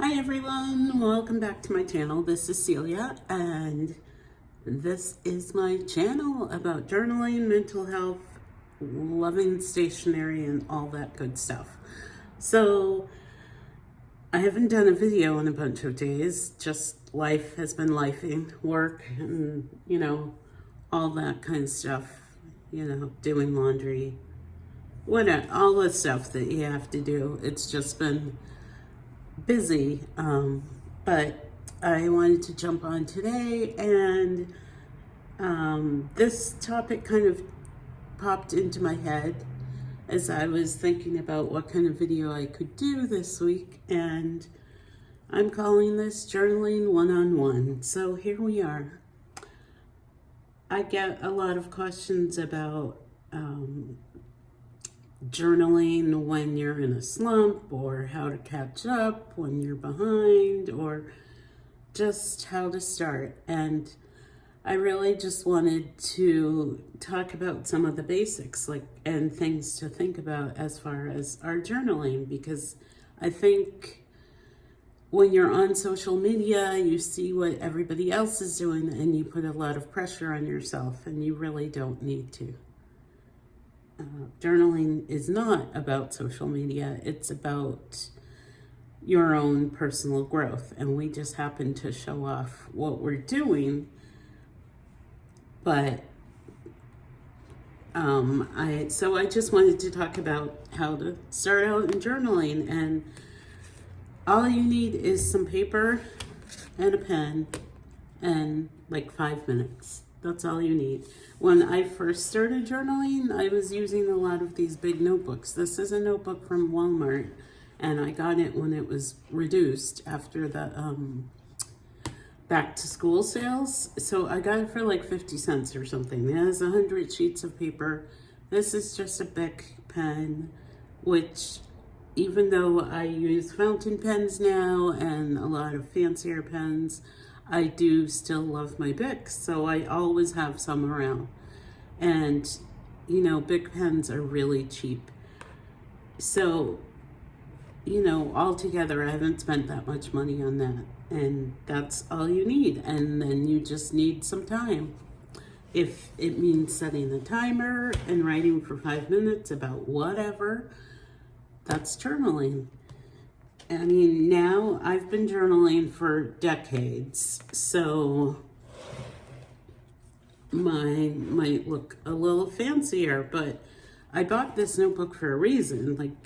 Hi everyone, welcome back to my channel. This is Celia and this is my channel about journaling, mental health, loving stationery and all that good stuff. So I haven't done a video in a bunch of days, just life has been lifing, work and all that kind of stuff, doing laundry, whatever, all the stuff that you have to do. It's just been busy, but I wanted to jump on today, and this topic kind of popped into my head as I was thinking about what kind of video I could do this week, and I'm calling this Journaling One-on-One. So here we are. I get a lot of questions about journaling when you're in a slump, or how to catch up when you're behind, or just how to start. And I really just wanted to talk about some of the basics, and things to think about as far as our journaling, because I think when you're on social media, you see what everybody else is doing and you put a lot of pressure on yourself, and you really don't need to. Journaling is not about social media. It's about your own personal growth, and we just happen to show off what we're doing. But I just wanted to talk about how to start out in journaling, and all you need is some paper and a pen and like 5 minutes. That's all you need. When I first started journaling, I was using a lot of these big notebooks. This is a notebook from Walmart, and I got it when it was reduced after the back to school sales. So I got it for like 50 cents or something. It has 100 sheets of paper. This is just a Bic pen, which even though I use fountain pens now and a lot of fancier pens, I do still love my Bics, so I always have some around. And, Bic pens are really cheap. So, altogether, I haven't spent that much money on that. And that's all you need. And then you just need some time. If it means setting a timer and writing for 5 minutes about whatever, that's journaling. I mean, now I've been journaling for decades, so mine might look a little fancier, but I bought this notebook for a reason.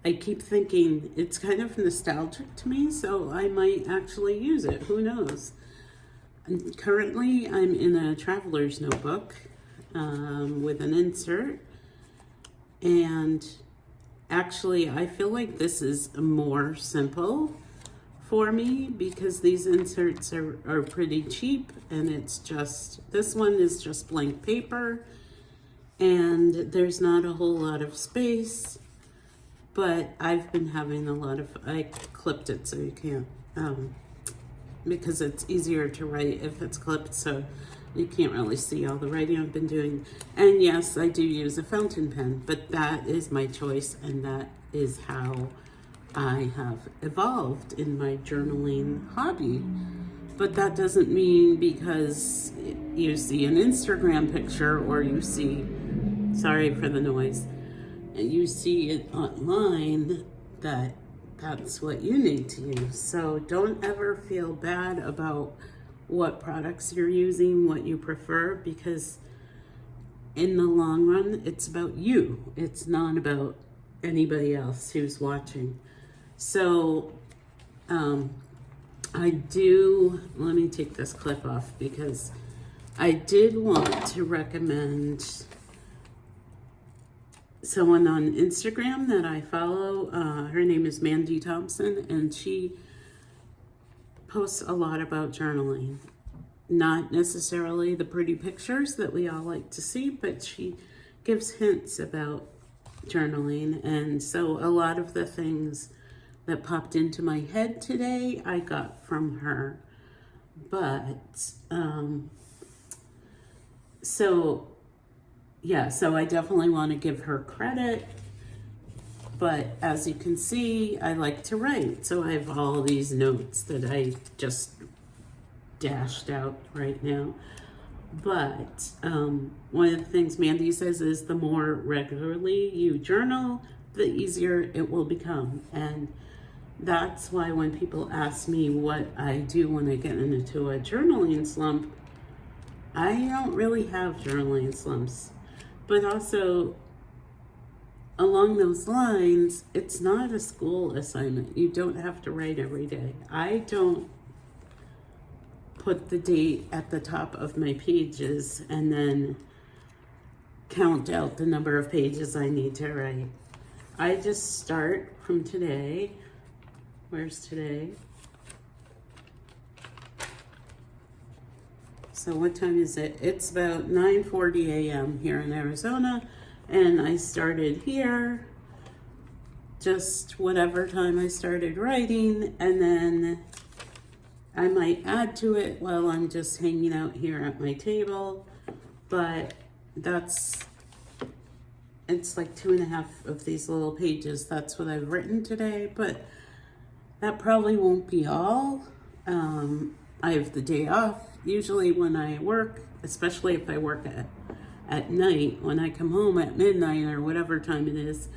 I keep thinking it's kind of nostalgic to me, so I might actually use it. Who knows? And currently, I'm in a traveler's notebook with an insert, and actually, I feel like this is more simple for me because these inserts are pretty cheap, and this one is just blank paper, and there's not a whole lot of space, but I've been having I clipped it so you can't, because it's easier to write if it's clipped, so you can't really see all the writing I've been doing. And yes, I do use a fountain pen, but that is my choice, and that is how I have evolved in my journaling hobby. But that doesn't mean because you see an Instagram picture, or you see, sorry for the noise, you see it online, that's what you need to use. So don't ever feel bad about what products you're using, what you prefer, because in the long run, it's about you. It's not about anybody else who's watching. So let me take this clip off, because I did want to recommend someone on Instagram that I follow. Her name is Mandy Thompson, and she posts a lot about journaling. Not necessarily the pretty pictures that we all like to see, but she gives hints about journaling. And so a lot of the things that popped into my head today, I got from her. But, so I definitely want to give her credit But as you can see, I like to write. So I have all these notes that I just dashed out right now. But one of the things Mandy says is the more regularly you journal, the easier it will become. And that's why when people ask me what I do when I get into a journaling slump, I don't really have journaling slumps. But also, along those lines, it's not a school assignment. You don't have to write every day. I don't put the date at the top of my pages and then count out the number of pages I need to write. I just start from today. Where's today? So what time is it? It's about 9:40 a.m. here in Arizona, and I started here just whatever time I started writing, and then I might add to it while I'm just hanging out here at my table, but it's like 2.5 of these little pages. That's what I've written today, but that probably won't be all. I have the day off. Usually when I work, especially if I work at night, when I come home at midnight or whatever time it is,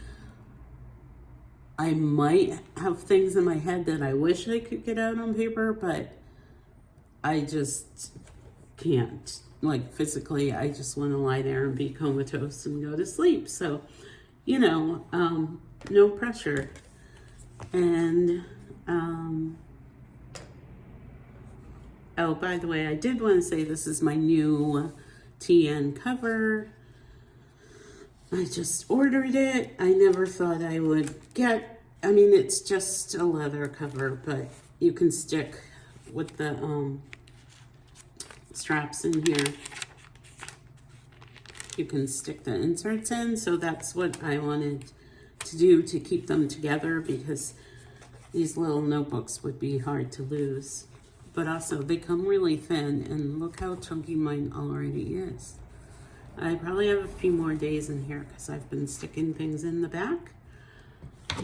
I might have things in my head that I wish I could get out on paper, but I just can't. Like physically, I just want to lie there and be comatose and go to sleep. So, no pressure. And, oh, by the way, I did want to say this is my new TN cover. I just ordered it. I never thought I would it's just a leather cover, but you can stick with the straps in here. You can stick the inserts in, so that's what I wanted to do to keep them together, because these little notebooks would be hard to lose. But also, they come really thin, and look how chunky mine already is. I probably have a few more days in here because I've been sticking things in the back.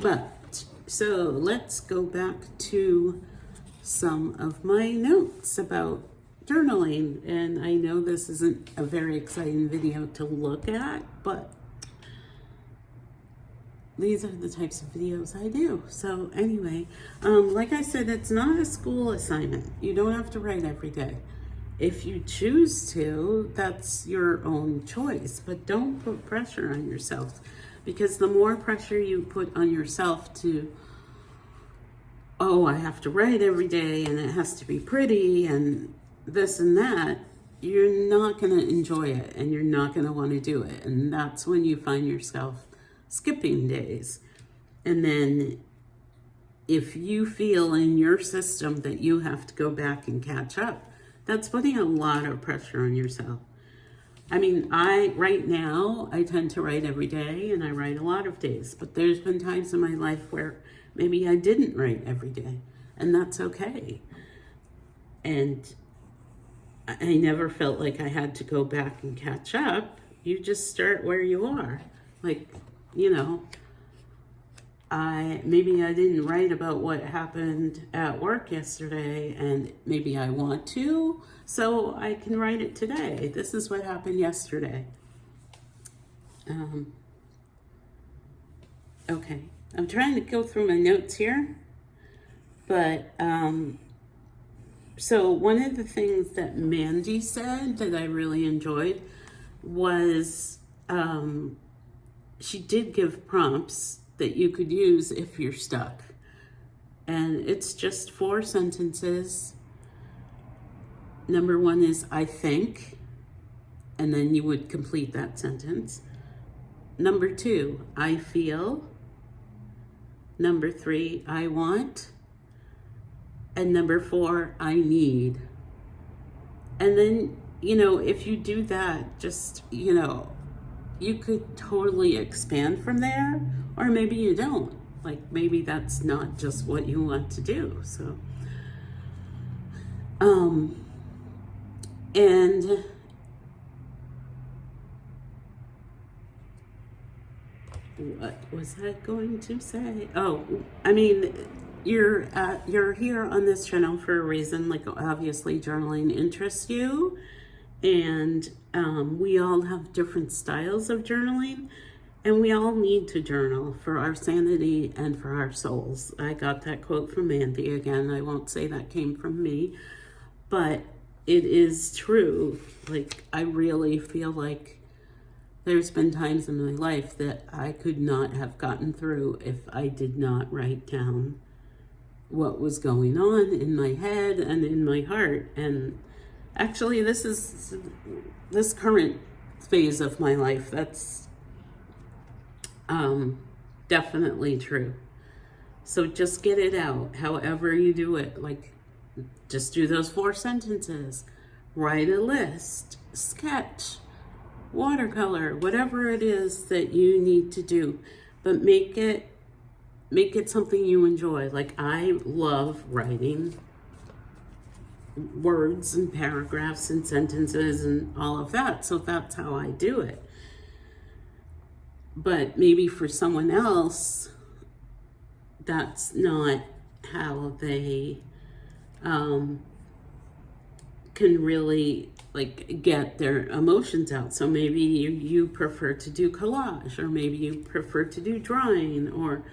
But, so let's go back to some of my notes about journaling. And I know this isn't a very exciting video to look at, but these are the types of videos I do. So anyway, like I said, it's not a school assignment. You don't have to write every day. If you choose to, that's your own choice, but don't put pressure on yourself, because the more pressure you put on yourself to, oh, I have to write every day and it has to be pretty and this and that, you're not going to enjoy it and you're not going to want to do it. And that's when you find yourself skipping days. And then if you feel in your system that you have to go back and catch up, that's putting a lot of pressure on yourself. I mean, right now, I tend to write every day and I write a lot of days, but there's been times in my life where maybe I didn't write every day, and that's okay. And I never felt like I had to go back and catch up. You just start where you are. Like, maybe I didn't write about what happened at work yesterday, and maybe I want to, so I can write it today. This is what happened yesterday. Okay, I'm trying to go through my notes here, but so one of the things that Mandy said that I really enjoyed was she did give prompts that you could use if you're stuck. And it's just 4 sentences. Number 1 is I think, and then you would complete that sentence. Number 2, I feel. Number 3, I want. And number 4, I need. And then, if you do that, just, you could totally expand from there, or maybe you don't. Like, maybe that's not just what you want to do. So, and What was I going to say? Oh, I mean, you're here on this channel for a reason. Like, obviously, journaling interests you, and we all have different styles of journaling, and we all need to journal for our sanity and for our souls. I got that quote from Mandy again. I won't say that came from me, but it is true. Like, I really feel like there's been times in my life that I could not have gotten through if I did not write down what was going on in my head and in my heart. And actually, this current phase of my life, that's definitely true. So just get it out, however you do it. Like, just do those 4 sentences, write a list, sketch, watercolor, whatever it is that you need to do, but make it something you enjoy. Like, I love writing words and paragraphs and sentences and all of that, so that's how I do it. But maybe for someone else, that's not how they can really like get their emotions out. So maybe you prefer to do collage, or maybe you prefer to do drawing or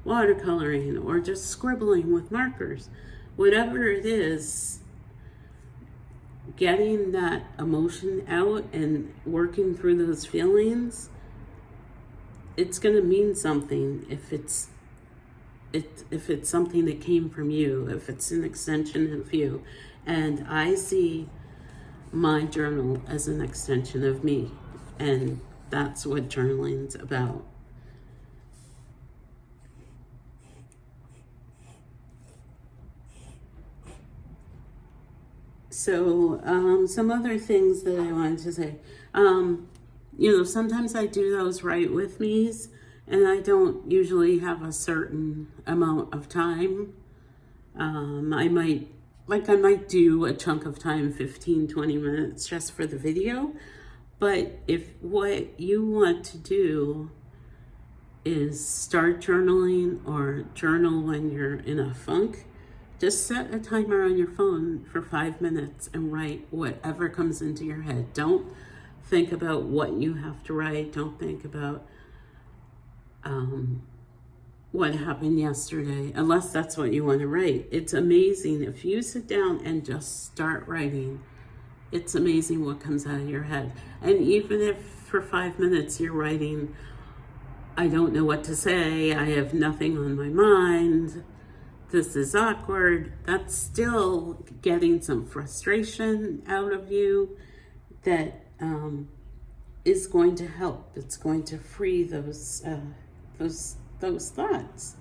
watercoloring or just scribbling with markers. Whatever it is, getting that emotion out and working through those feelings, it's going to mean something if it's something that came from you, if it's an extension of you. And I see my journal as an extension of me, and that's what journaling's about. So some other things that I wanted to say, sometimes I do those write with me's, and I don't usually have a certain amount of time. I might do a chunk of time, 15-20 minutes, just for the video. But if what you want to do is start journaling or journal when you're in a funk, just set a timer on your phone for 5 minutes and write whatever comes into your head. Don't think about what you have to write. Don't think about what happened yesterday, unless that's what you want to write. It's amazing if you sit down and just start writing. It's amazing what comes out of your head. And even if for 5 minutes you're writing, I don't know what to say, I have nothing on my mind, this is awkward, that's still getting some frustration out of you that is going to help. It's going to free those thoughts.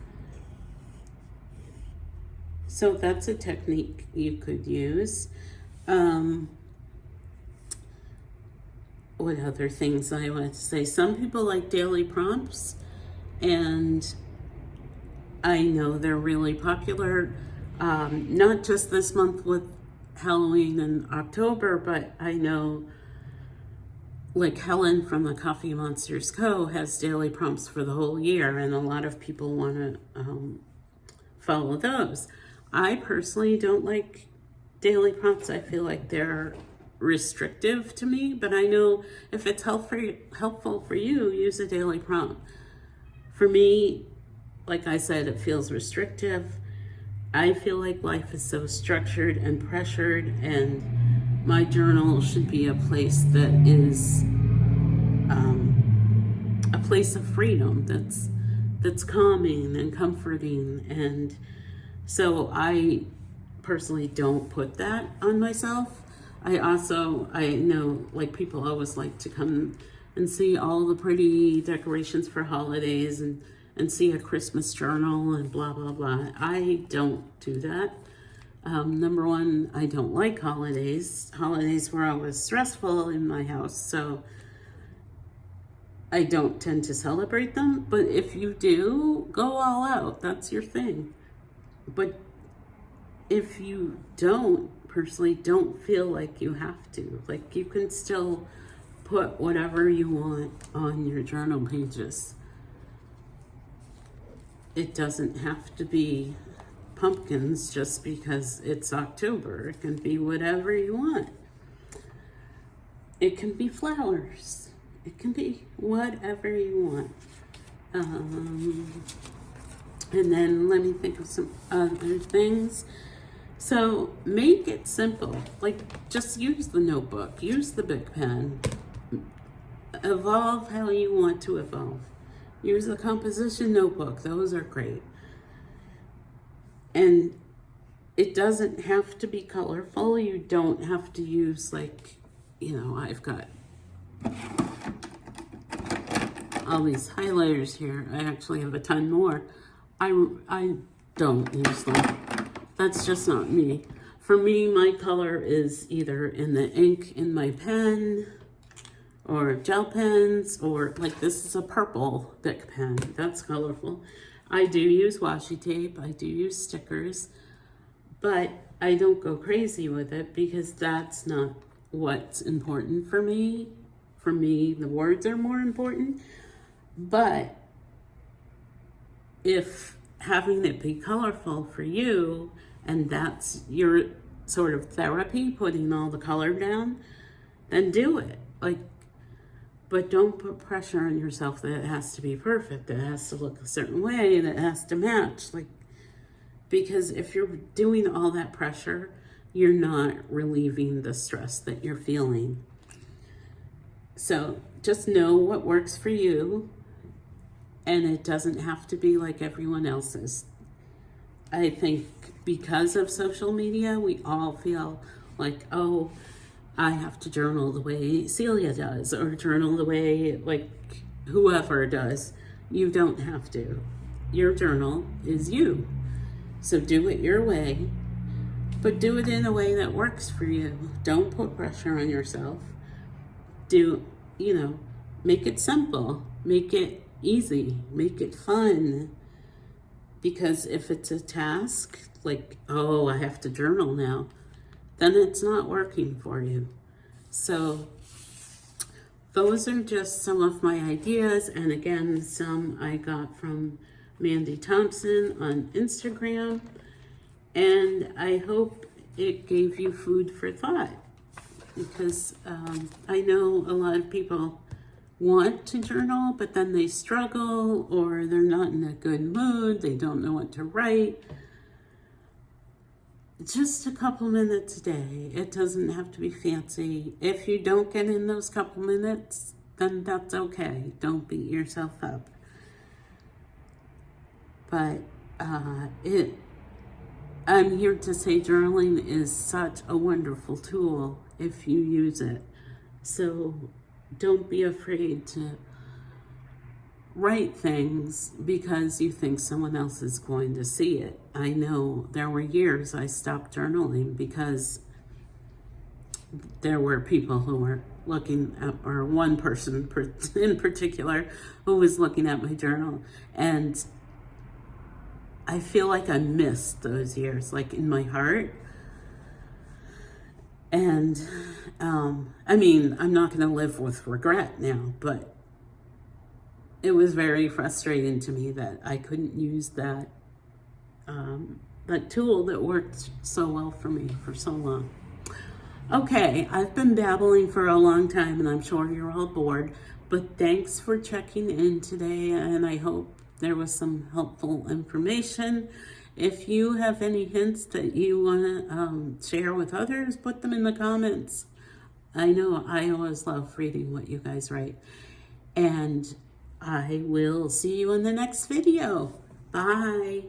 So that's a technique you could use. What other things I want to say? Some people like daily prompts, and I know they're really popular, not just this month with Halloween and October, but I know like Helen from the Coffee Monsters Co. has daily prompts for the whole year, and a lot of people want to follow those. I personally don't like daily prompts. I feel like they're restrictive to me, but I know if it's helpful for you, use a daily prompt. For me, like I said, it feels restrictive. I feel like life is so structured and pressured, and my journal should be a place that is a place of freedom, that's calming and comforting. And so I personally don't put that on myself. I know like people always like to come and see all the pretty decorations for holidays and see a Christmas journal and blah, blah, blah. I don't do that. Number one, I don't like holidays. Holidays were always stressful in my house, so I don't tend to celebrate them. But if you do, go all out. That's your thing. But if you personally don't feel like you have to, like, you can still put whatever you want on your journal pages. it doesn't have to be pumpkins just because it's October. It can be whatever you want. It can be flowers. It can be whatever you want. And then let me think of some other things. So make it simple. Like, just use the notebook, use the big pen, evolve how you want to evolve. Use the composition notebook, those are great. And it doesn't have to be colorful. You don't have to use, like, you know, I've got all these highlighters here. I actually have a ton more. I don't use them. That's just not me. For me, my color is either in the ink in my pen or gel pens, or like this is a purple Bic pen. That's colorful. I do use washi tape. I do use stickers, but I don't go crazy with it because that's not what's important for me. For me, the words are more important. But if having it be colorful for you, and that's your sort of therapy, putting all the color down, then do it. Like, but don't put pressure on yourself that it has to be perfect, that it has to look a certain way, that it has to match. Like, because if you're doing all that pressure, you're not relieving the stress that you're feeling. So just know what works for you, and it doesn't have to be like everyone else's. I think because of social media, we all feel like, oh, I have to journal the way Celia does, or journal the way like whoever does. You don't have to. Your journal is you. So do it your way, but do it in a way that works for you. Don't put pressure on yourself. Do, you know, make it simple, make it easy, make it fun. Because if it's a task, like, oh, I have to journal now, then it's not working for you. So those are just some of my ideas. And again, some I got from Mandy Thompson on Instagram. And I hope it gave you food for thought. Because I know a lot of people want to journal, but then they struggle, or they're not in a good mood, they don't know what to write. Just a couple minutes a day. It doesn't have to be fancy. If you don't get in those couple minutes, then that's okay. Don't beat yourself up. But I'm here to say journaling is such a wonderful tool if you use it. So don't be afraid to write things because you think someone else is going to see it. I know there were years I stopped journaling because there were people who were looking at, or one person in particular who was looking at my journal, and I feel like I missed those years, like in my heart. And I mean, I'm not going to live with regret now, but it was very frustrating to me that I couldn't use that that tool that worked so well for me for so long. Okay, I've been babbling for a long time, and I'm sure you're all bored, but thanks for checking in today, and I hope there was some helpful information. If you have any hints that you want to share with others, put them in the comments. I know I always love reading what you guys write. And I will see you in the next video. Bye.